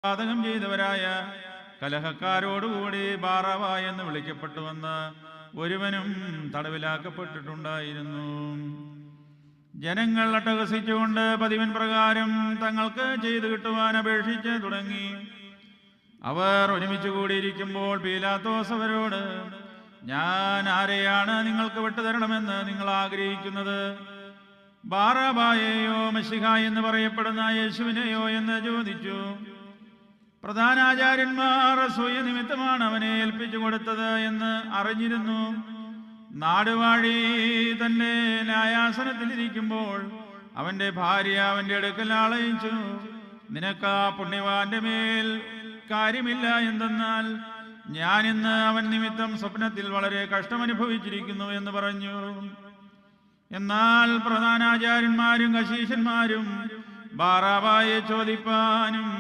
പാതകം ചെയ്തവരായ കലഹക്കാരോടുകൂടി ബാറവ എന്ന് വിളിക്കപ്പെട്ടുവെന്ന് ഒരുവനും തടവിലാക്കപ്പെട്ടിട്ടുണ്ടായിരുന്നു. ജനങ്ങൾ അട്ടഹസിച്ചുകൊണ്ട് പതിവിൻ പ്രകാരം തങ്ങൾക്ക് ചെയ്തു കിട്ടുവാൻ അപേക്ഷിച്ച് തുടങ്ങി. അവർ ഒരുമിച്ച് കൂടിയിരിക്കുമ്പോൾ പീലാത്തോസ് അവരോട്, ഞാൻ ആരെയാണ് നിങ്ങൾക്ക് വിട്ടുതരണമെന്ന് നിങ്ങൾ ആഗ്രഹിക്കുന്നത്? ബാറബായെയോ മശിഹ എന്ന് പറയപ്പെടുന്ന യേശുവിനെയോ എന്ന് ചോദിച്ചു. പ്രധാനാചാര്യന്മാർ അസൂയ നിമിത്തമാണ് അവനെ ഏൽപ്പിച്ചു കൊടുത്തത് എന്ന് അറിഞ്ഞിരുന്നു. നാടുവാഴി തന്റെ ന്യായാസനത്തിലിരിക്കുമ്പോൾ അവന്റെ ഭാര്യ അവന്റെ അടുക്കൽ ആളയിച്ചു, നിനക്ക് ആ പുണ്യവാന്റെ മേൽ കാര്യമില്ല എന്തെന്നാൽ ഞാൻ ഇന്ന് അവൻ നിമിത്തം സ്വപ്നത്തിൽ വളരെ കഷ്ടമനുഭവിച്ചിരിക്കുന്നു എന്ന് പറഞ്ഞു. എന്നാൽ പ്രധാനാചാര്യന്മാരും കശീശന്മാരും ബാറാബായെ ചോദിപ്പാനും